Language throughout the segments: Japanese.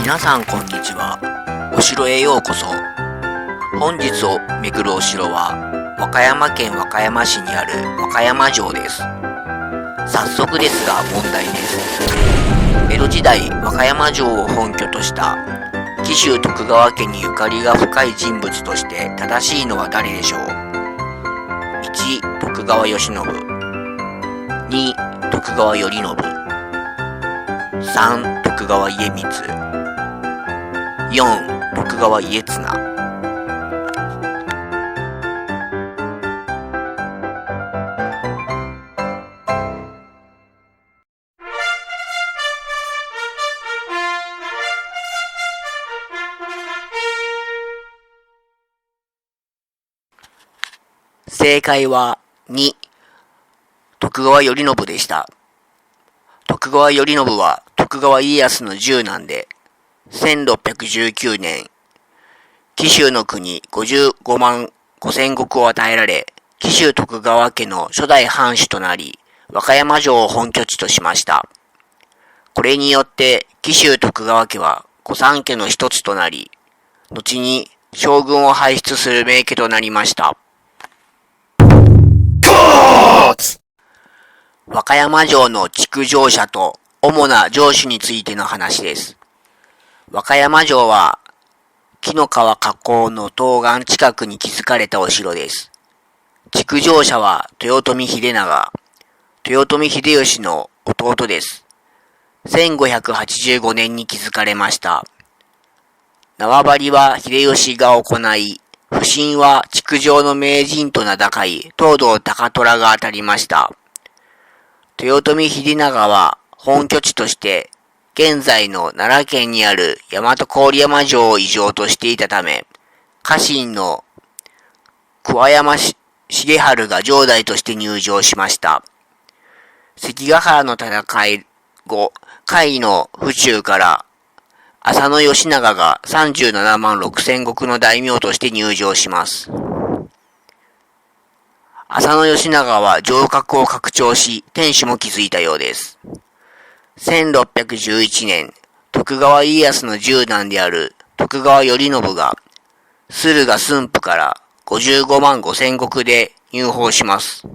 皆さんこんにちは。お城へようこそ。本日を巡るお城は和歌山県和歌山市にある和歌山城です。早速ですが問題です。江戸時代和歌山城を本拠とした紀州徳川家にゆかりが深い人物として正しいのは誰でしょう。1. 徳川慶喜、2. 徳川頼信、3. 徳川家光、4. 徳川家綱。正解は2. 徳川頼信でした。徳川頼信は徳川家康の十男で、1619年、紀州の国55万5千石を与えられ、紀州徳川家の初代藩主となり、和歌山城を本拠地としました。これによって紀州徳川家は御三家の一つとなり、後に将軍を輩出する名家となりました。和歌山城の築城者と主な城主についての話です。和歌山城は紀の川河口の東岸近くに築かれたお城です。築城者は豊臣秀長、豊臣秀吉の弟です。1585年に築かれました。縄張りは秀吉が行い、普請は築城の名人と名高い東堂高虎が当たりました。豊臣秀長は本拠地として現在の奈良県にある大和郡山城を居城としていたため、家臣の桑山重治が城代として入城しました。関ヶ原の戦い後、甲斐の府中から浅野義長が37万6千石の大名として入城します。浅野義長は城郭を拡張し、天守も築いたようです。1611年、徳川家康の十男である徳川頼信が、駿河駿府から55万5千石で入堡します。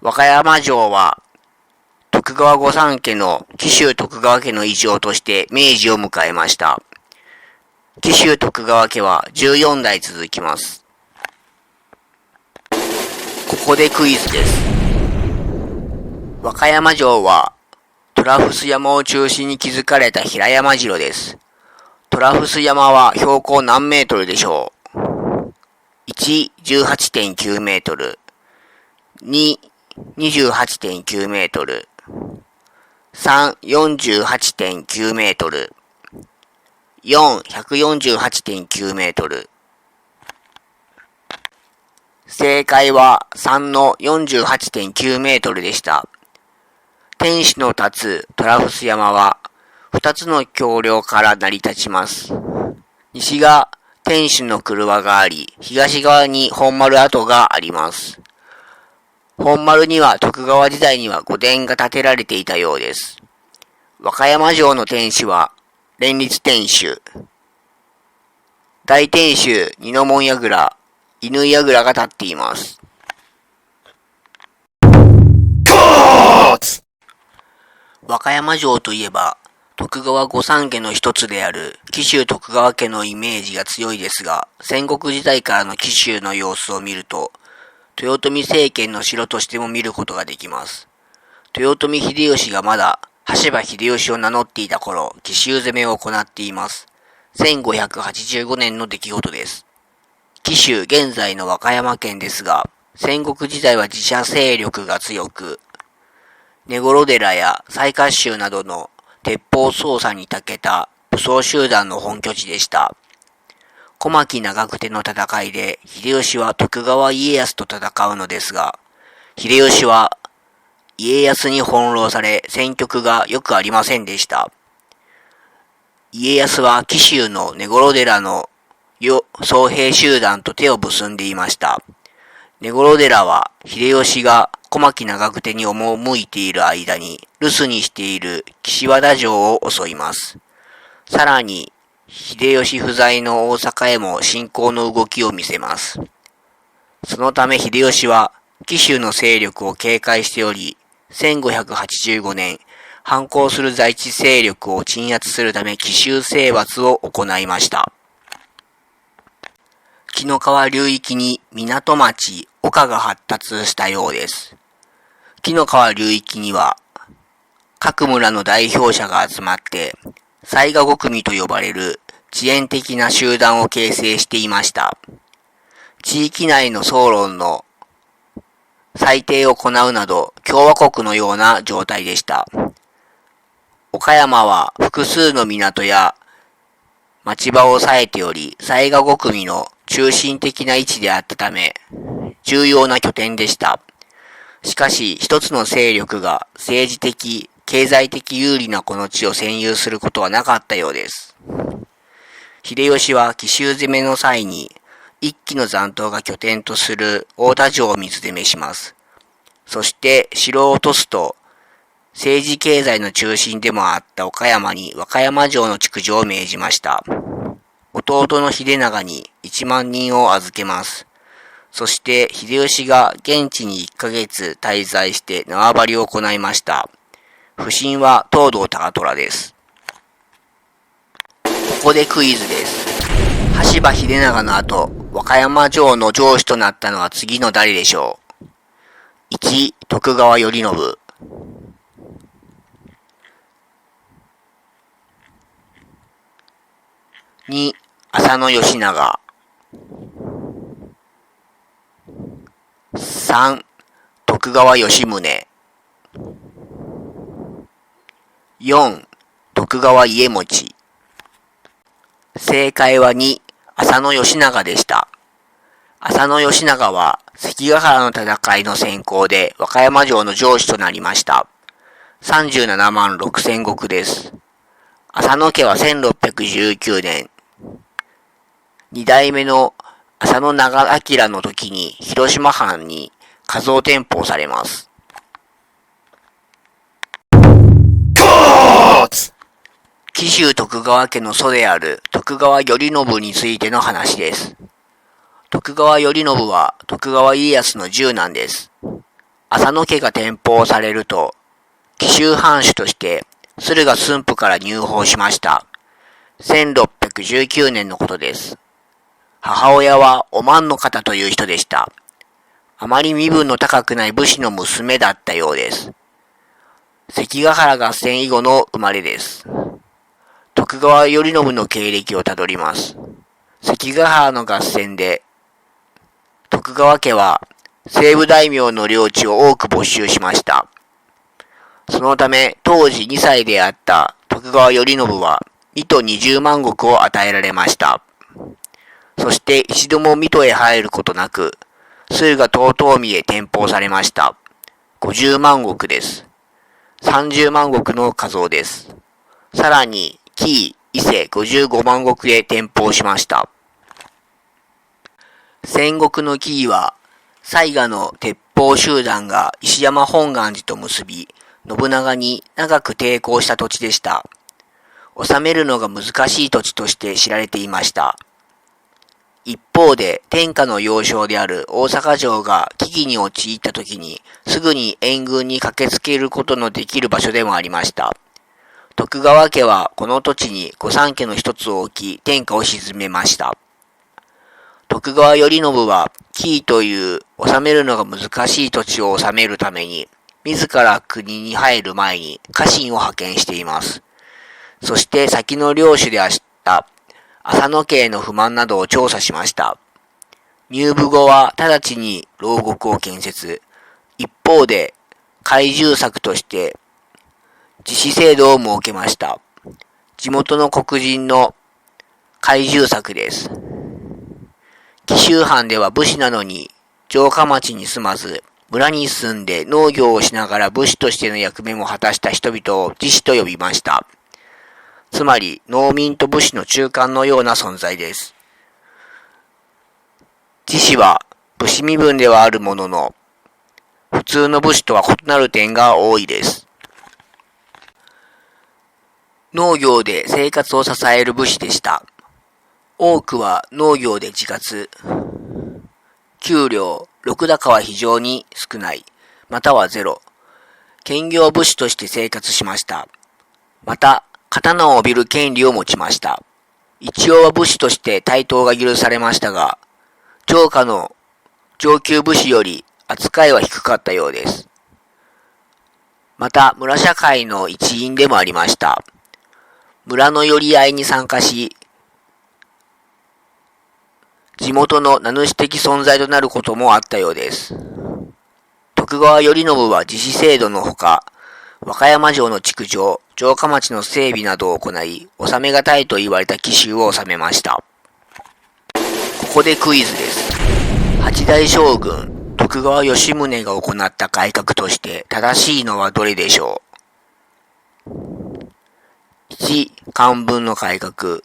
和歌山城は、徳川御三家の紀州徳川家の居城として明治を迎えました。紀州徳川家は14代続きます。ここでクイズです。和歌山城は虎伏山を中心に築かれた平山城です。虎伏山は標高何メートルでしょう。1、18.9 メートル。2、28.9 メートル。3、48.9 メートル。4、148.9 メートル。正解は3の 48.9 メートルでした。天守の立つ虎伏山は2つの橋梁から成り立ちます。西が天守の曲輪があり、東側に本丸跡があります。本丸には徳川時代には御殿が建てられていたようです。和歌山城の天守は連立天守、大天守二の門櫓、乾櫓が建っています。和歌山城といえば、徳川御三家の一つである紀州徳川家のイメージが強いですが、戦国時代からの紀州の様子を見ると、豊臣政権の城としても見ることができます。豊臣秀吉がまだ羽柴秀吉を名乗っていた頃、奇襲攻めを行っています。1585年の出来事です。紀州現在の和歌山県ですが、戦国時代は自社勢力が強く、根室寺や雑賀衆などの鉄砲操作に長けた武装集団の本拠地でした。小牧長久手の戦いで秀吉は徳川家康と戦うのですが、秀吉は家康に翻弄され戦局が良くありませんでした。家康は紀州の根室寺の僧兵集団と手を結んでいました。根室寺は秀吉が小牧長久手に赴いている間に留守にしている岸和田城を襲います。さらに、秀吉不在の大阪へも侵攻の動きを見せます。そのため秀吉は、紀州の勢力を警戒しており、1585年、反抗する在地勢力を鎮圧するため紀州征伐を行いました。紀の川流域に港町、岡が発達したようです。紀の川流域には、各村の代表者が集まって、雑賀5組と呼ばれる遅延的な集団を形成していました。地域内の総論の裁定を行うなど共和国のような状態でした。岡山は複数の港や町場を抑えており、雑賀5組の中心的な位置であったため、重要な拠点でした。しかし、一つの勢力が政治的、経済的有利なこの地を占有することはなかったようです。秀吉は奇襲攻めの際に、一騎の残党が拠点とする太田城を水攻めします。そして城を落とすと、政治経済の中心でもあった岡山に和歌山城の築城を命じました。弟の秀長に1万人を預けます。そして秀吉が現地に1ヶ月滞在して縄張りを行いました。不審は東堂高虎です。ここでクイズです。羽柴秀長の後、和歌山城の城主となったのは次の誰でしょう。1、徳川頼信。2、浅野義長。3、徳川吉宗。4、徳川家茂。正解は2、浅野義長でした。浅野義長は関ヶ原の戦いの先行で和歌山城の城主となりました。37万6千石です。浅野家は1619年、二代目の浅野長明の時に広島藩に加増転封されます。紀州徳川家の祖である徳川頼信についての話です。徳川頼信は徳川家康の十男です。浅野家が転封されると、紀州藩主として駿河駿府から入封しました。1619年のことです。母親はお万の方という人でした。あまり身分の高くない武士の娘だったようです。関ヶ原合戦以後の生まれです。徳川頼信の経歴をたどります。関ヶ原の合戦で、徳川家は西部大名の領地を多く没収しました。そのため、当時2歳であった徳川頼信は、水戸20万石を与えられました。そして一度も水戸へ入ることなく、駿河遠江へ転封されました。50万石です。30万石の加増です。さらに、紀伊勢55万石へ転封しました。戦国の紀伊は、雑賀の鉄砲集団が石山本願寺と結び、信長に長く抵抗した土地でした。治めるのが難しい土地として知られていました。一方で天下の要衝である大阪城が危機に陥った時にすぐに援軍に駆けつけることのできる場所でもありました。徳川家はこの土地に御三家の一つを置き天下を鎮めました。徳川頼信は紀伊という治めるのが難しい土地を治めるために自ら国に入る前に家臣を派遣しています。そして先の領主であった浅野家への不満などを調査しました。入部後は直ちに牢獄を建設。一方で懐柔策として自死制度を設けました。地元の黒人の懐柔策です。紀州藩では武士なのに城下町に住まず、村に住んで農業をしながら武士としての役目も果たした人々を自士と呼びました。つまり農民と武士の中間のような存在です。自士は武士身分ではあるものの、普通の武士とは異なる点が多いです。農業で生活を支える武士でした。多くは農業で自活。給料、禄高は非常に少ない、またはゼロ。兼業武士として生活しました。また、刀を帯びる権利を持ちました。一応は武士として対等が許されましたが、城下の上級武士より扱いは低かったようです。また、村社会の一員でもありました。村の寄り合いに参加し、地元の名主的存在となることもあったようです。徳川頼信は自治制度のほか、和歌山城の築城、城下町の整備などを行い、治めがたいと言われた紀州を治めました。ここでクイズです。八代将軍、徳川吉宗が行った改革として正しいのはどれでしょう？ 1. 漢文の改革。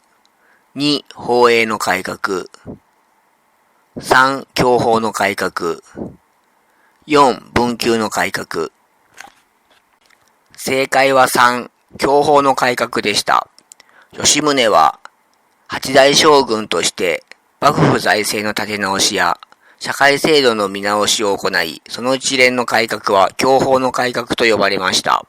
2. 法営の改革。3. 享保の改革。4. 文給の改革。正解は3. 享保の改革でした。吉宗は八代将軍として幕府財政の立て直しや社会制度の見直しを行い、その一連の改革は享保の改革と呼ばれました。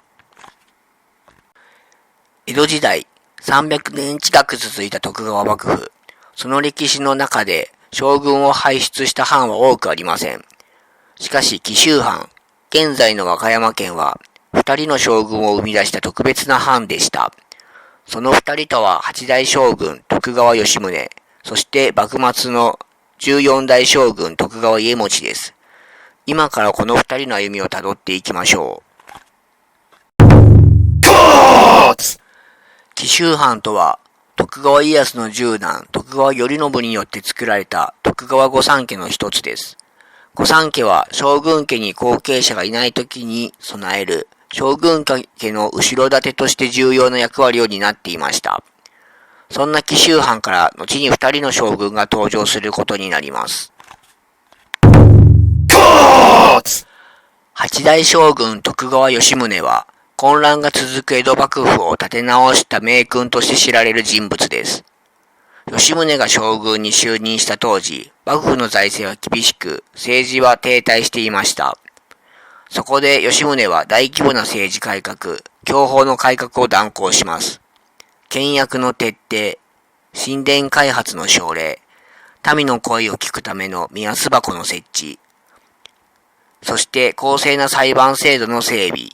江戸時代、300年近く続いた徳川幕府。その歴史の中で将軍を輩出した藩は多くありません。しかし紀州藩、現在の和歌山県は、二人の将軍を生み出した特別な藩でした。その二人とは八代将軍徳川吉宗、そして幕末の14代将軍徳川家茂です。今からこの二人の歩みをたどっていきましょう。紀州藩とは、徳川家康の十男徳川頼信によって作られた徳川御三家の一つです。御三家は将軍家に後継者がいない時に備える将軍家の後ろ盾として重要な役割を担っていました。そんな紀州藩から後に二人の将軍が登場することになります。八代将軍徳川吉宗は混乱が続く江戸幕府を立て直した名君として知られる人物です。吉宗が将軍に就任した当時、幕府の財政は厳しく、政治は停滞していました。そこで吉宗は大規模な政治改革、享保の改革を断行します。倹約の徹底、神殿開発の奨励、民の声を聞くための目安箱の設置、そして公正な裁判制度の整備。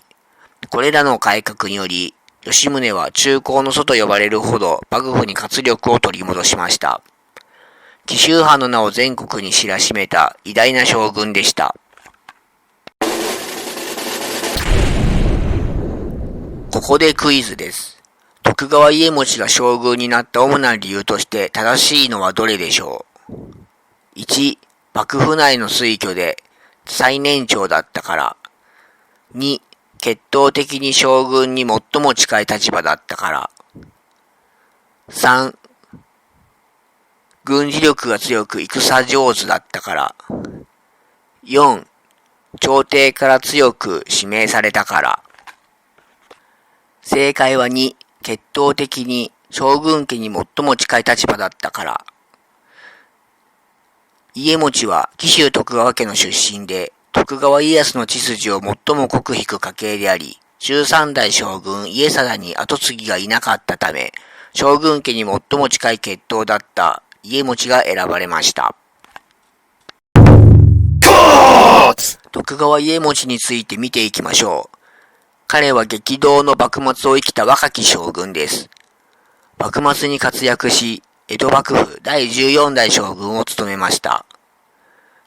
これらの改革により、吉宗は中興の祖と呼ばれるほど幕府に活力を取り戻しました。紀州藩の名を全国に知らしめた偉大な将軍でした。ここでクイズです。徳川家茂が将軍になった主な理由として正しいのはどれでしょう？ 1. 幕府内の推挙で最年長だったから。2. 血統的に将軍に最も近い立場だったから。3. 軍事力が強く戦上手だったから。4. 朝廷から強く指名されたから。正解は2. 血統的に将軍家に最も近い立場だったから。家茂は紀州徳川家の出身で、徳川家康の血筋を最も濃く引く家系であり、13代将軍家定に跡継ぎがいなかったため、将軍家に最も近い血統だった家茂が選ばれました。徳川家茂について見ていきましょう。彼は激動の幕末を生きた若き将軍です。幕末に活躍し、江戸幕府第14代将軍を務めました。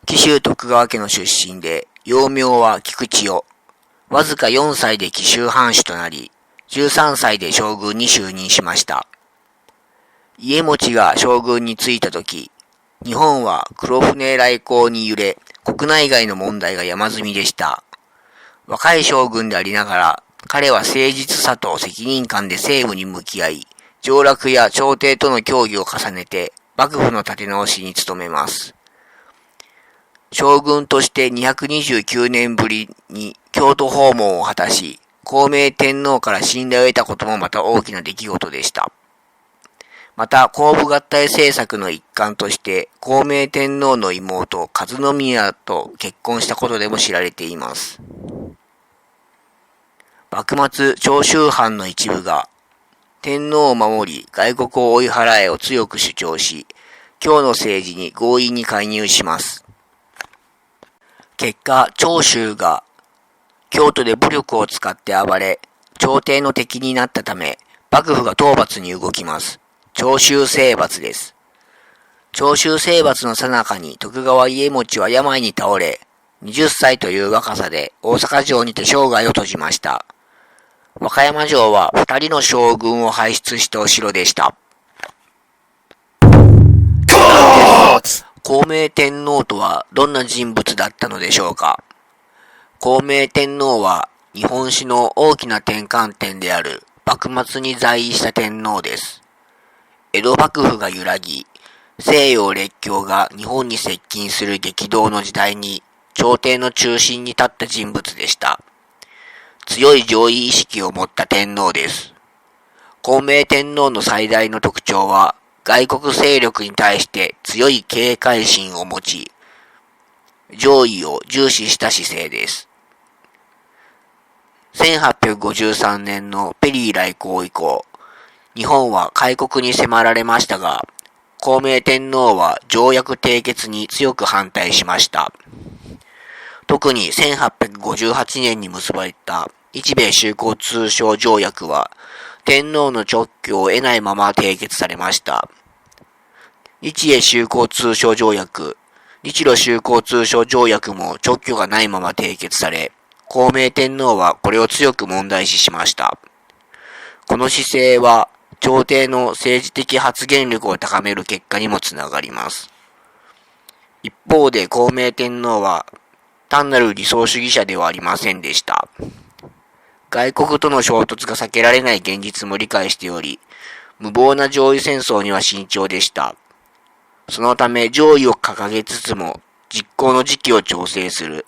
紀州徳川家の出身で、幼名は菊千代。わずか4歳で紀州藩主となり、13歳で将軍に就任しました。家茂が将軍に就いたとき、日本は黒船来航に揺れ、国内外の問題が山積みでした。若い将軍でありながら、彼は誠実さと責任感で政務に向き合い、上洛や朝廷との協議を重ねて、幕府の立て直しに努めます。将軍として229年ぶりに京都訪問を果たし、孝明天皇から信頼を得たこともまた大きな出来事でした。また、皇武合体政策の一環として、孝明天皇の妹、和宮と結婚したことでも知られています。幕末、長州藩の一部が、天皇を守り、外国を追い払えを強く主張し、京の政治に強引に介入します。結果、長州が京都で武力を使って暴れ、朝廷の敵になったため、幕府が討伐に動きます。長州征伐です。長州征伐の最中に徳川家茂は病に倒れ、20歳という若さで大阪城にて生涯を閉じました。和歌山城は2人の将軍を輩出したお城でした。孝明天皇とはどんな人物だったのでしょうか。孝明天皇は日本史の大きな転換点である幕末に在位した天皇です。江戸幕府が揺らぎ、西洋列強が日本に接近する激動の時代に朝廷の中心に立った人物でした。強い上位意識を持った天皇です。孝明天皇の最大の特徴は、外国勢力に対して強い警戒心を持ち、上位を重視した姿勢です。1853年のペリー来航以降、日本は開国に迫られましたが、孝明天皇は条約締結に強く反対しました。特に1858年に結ばれた日米修好通商条約は、天皇の勅許を得ないまま締結されました。日英修好通商条約、日露修好通商条約も勅許がないまま締結され、孝明天皇はこれを強く問題視しました。この姿勢は、朝廷の政治的発言力を高める結果にもつながります。一方で孝明天皇は、単なる理想主義者ではありませんでした。外国との衝突が避けられない現実も理解しており、無謀な上位戦争には慎重でした。そのため上位を掲げつつも実行の時期を調整する、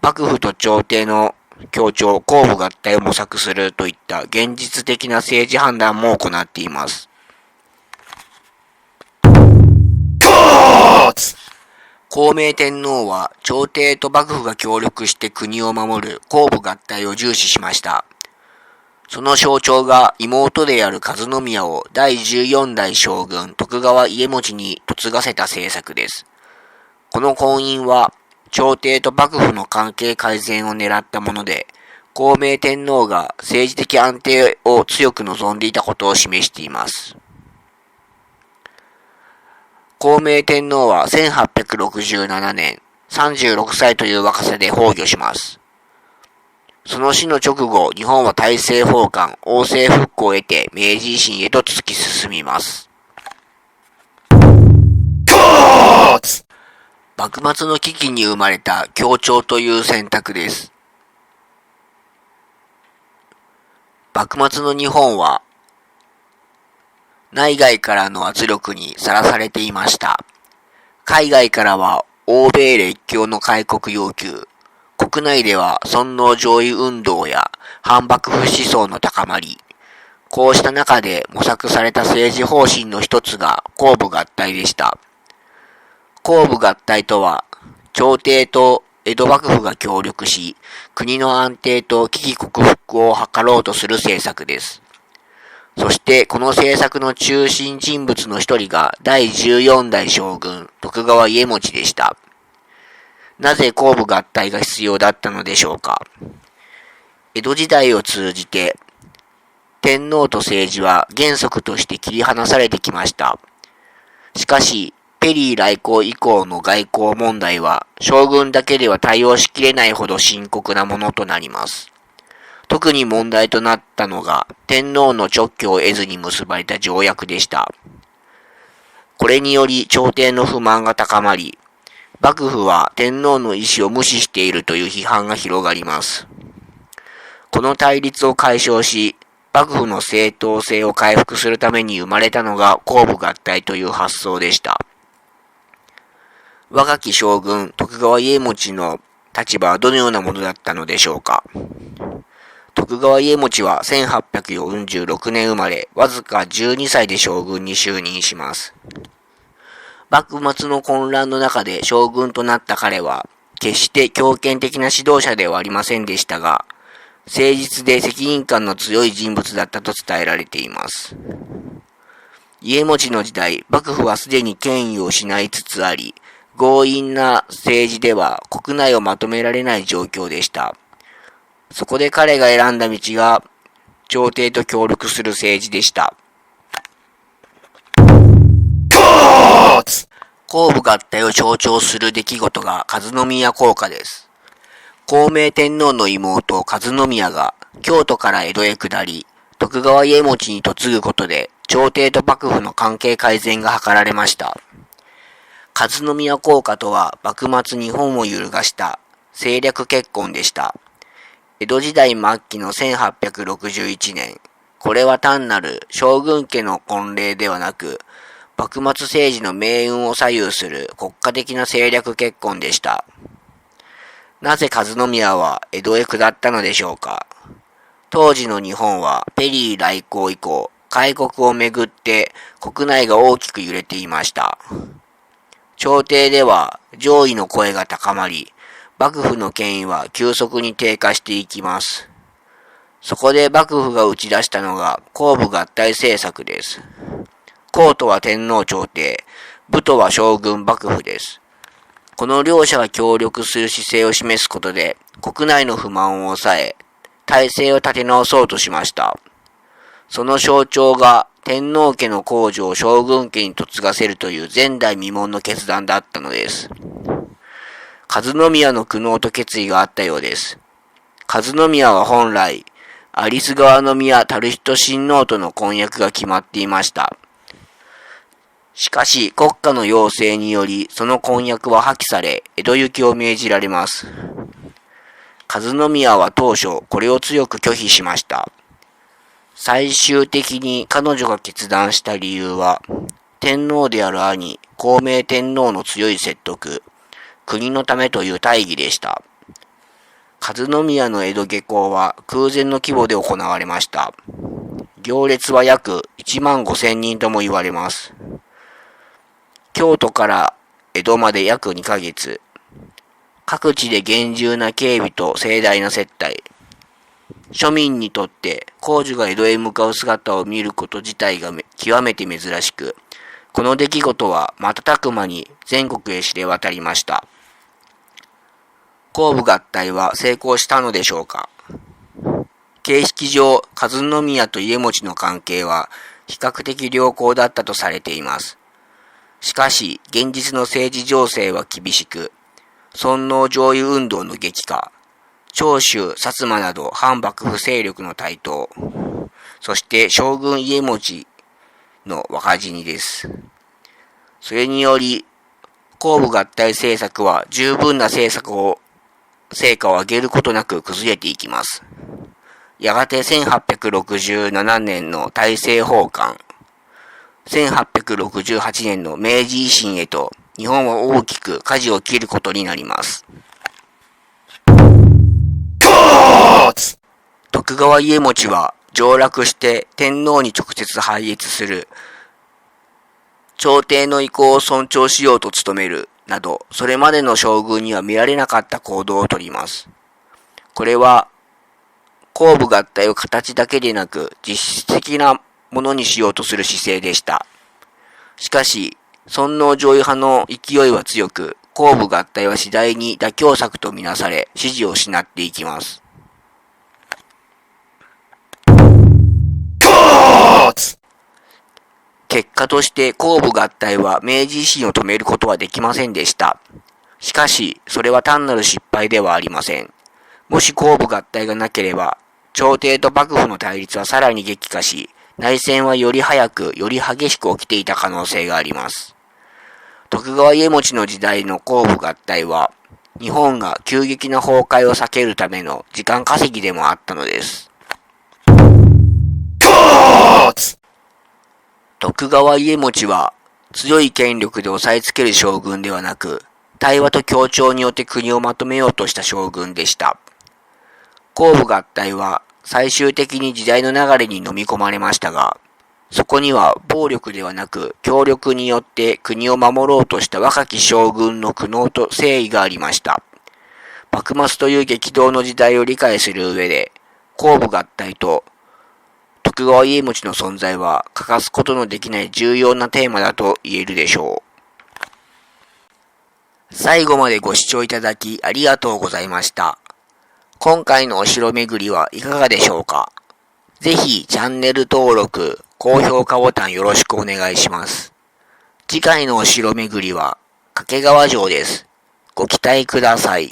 幕府と朝廷の協調、公武合体を模索するといった現実的な政治判断も行っています。孝明天皇は朝廷と幕府が協力して国を守る公武合体を重視しました。その象徴が妹である和宮を第14代将軍徳川家茂に嫁がせた政策です。この婚姻は朝廷と幕府の関係改善を狙ったもので、孝明天皇が政治的安定を強く望んでいたことを示しています。孝明天皇は1867年、36歳という若さで崩御します。その死の直後、日本は大政奉還、王政復古を得て明治維新へと突き進みます。幕末の危機に生まれた協調という選択です。幕末の日本は、内外からの圧力にさらされていました。海外からは欧米列強の開国要求、国内では尊皇攘夷運動や反幕府思想の高まり、こうした中で模索された政治方針の一つが公武合体でした。公武合体とは、朝廷と江戸幕府が協力し、国の安定と危機克服を図ろうとする政策です。そしてこの政策の中心人物の一人が第14代将軍徳川家茂でした。なぜ公武合体が必要だったのでしょうか。江戸時代を通じて天皇と政治は原則として切り離されてきました。しかしペリー来航以降の外交問題は将軍だけでは対応しきれないほど深刻なものとなります。特に問題となったのが天皇の勅許を得ずに結ばれた条約でした。これにより朝廷の不満が高まり、幕府は天皇の意思を無視しているという批判が広がります。この対立を解消し、幕府の正当性を回復するために生まれたのが公武合体という発想でした。若き将軍徳川家茂の立場はどのようなものだったのでしょうか。徳川家茂は1846年生まれ、わずか12歳で将軍に就任します。幕末の混乱の中で将軍となった彼は、決して強権的な指導者ではありませんでしたが、誠実で責任感の強い人物だったと伝えられています。家茂の時代、幕府はすでに権威を失いつつあり、強引な政治では国内をまとめられない状況でした。そこで彼が選んだ道が、朝廷と協力する政治でした。公武合体を象徴する出来事が和宮効果です。孝明天皇の妹和宮が京都から江戸へ下り、徳川家茂に嫁ぐことで朝廷と幕府の関係改善が図られました。和宮効果とは幕末日本を揺るがした政略結婚でした。江戸時代末期の1861年、これは単なる将軍家の婚礼ではなく、幕末政治の命運を左右する国家的な政略結婚でした。なぜ和宮は江戸へ下ったのでしょうか。当時の日本はペリー来航以降、開国をめぐって国内が大きく揺れていました。朝廷では上位の声が高まり、幕府の権威は急速に低下していきます。そこで幕府が打ち出したのが公武合体政策です。公とは天皇朝廷、武とは将軍幕府です。この両者が協力する姿勢を示すことで、国内の不満を抑え、体制を立て直そうとしました。その象徴が天皇家の皇女を将軍家に嫁がせるという前代未聞の決断だったのです。和宮の苦悩と決意があったようです。和宮は本来、有栖川宮垂仁親王との婚約が決まっていました。しかし国家の要請によりその婚約は破棄され江戸行きを命じられます。和宮は当初これを強く拒否しました。最終的に彼女が決断した理由は天皇である兄孝明天皇の強い説得、国のためという大義でした。和宮の江戸下校は空前の規模で行われました。行列は約15,000人とも言われます。京都から江戸まで約2ヶ月。各地で厳重な警備と盛大な接待。庶民にとって皇女が江戸へ向かう姿を見ること自体が極めて珍しく、この出来事は瞬く間に全国へ知れ渡りました。公武合体は成功したのでしょうか。形式上、和宮と家茂の関係は比較的良好だったとされています。しかし、現実の政治情勢は厳しく、尊王攘夷運動の激化、長州、薩摩など反幕府勢力の台頭、そして将軍家茂の若死にです。それにより、公武合体政策は十分な成果を上げることなく崩れていきます。やがて1867年の大政奉還、1868年の明治維新へと日本は大きく舵を切ることになります。徳川家茂は上洛して天皇に直接拝謁する、朝廷の意向を尊重しようと努めるなど、それまでの将軍には見られなかった行動をとります。これは公武合体を形だけでなく実質的なものにしようとする姿勢でした。しかし、尊王攘夷派の勢いは強く、公武合体は次第に妥協策とみなされ、支持を失っていきます。結果として公武合体は明治維新を止めることはできませんでした。しかし、それは単なる失敗ではありません。もし公武合体がなければ、朝廷と幕府の対立はさらに激化し、内戦はより早く、より激しく起きていた可能性があります。徳川家茂の時代の公武合体は、日本が急激な崩壊を避けるための時間稼ぎでもあったのです。徳川家茂は、強い権力で押さえつける将軍ではなく、対話と協調によって国をまとめようとした将軍でした。公武合体は最終的に時代の流れに飲み込まれましたが、そこには暴力ではなく協力によって国を守ろうとした若き将軍の苦悩と誠意がありました。幕末という激動の時代を理解する上で、公武合体と徳川家茂の存在は欠かすことのできない重要なテーマだと言えるでしょう。最後までご視聴いただきありがとうございました。今回のお城巡りはいかがでしょうか。ぜひチャンネル登録、高評価ボタンよろしくお願いします。次回のお城巡りは掛川城です。ご期待ください。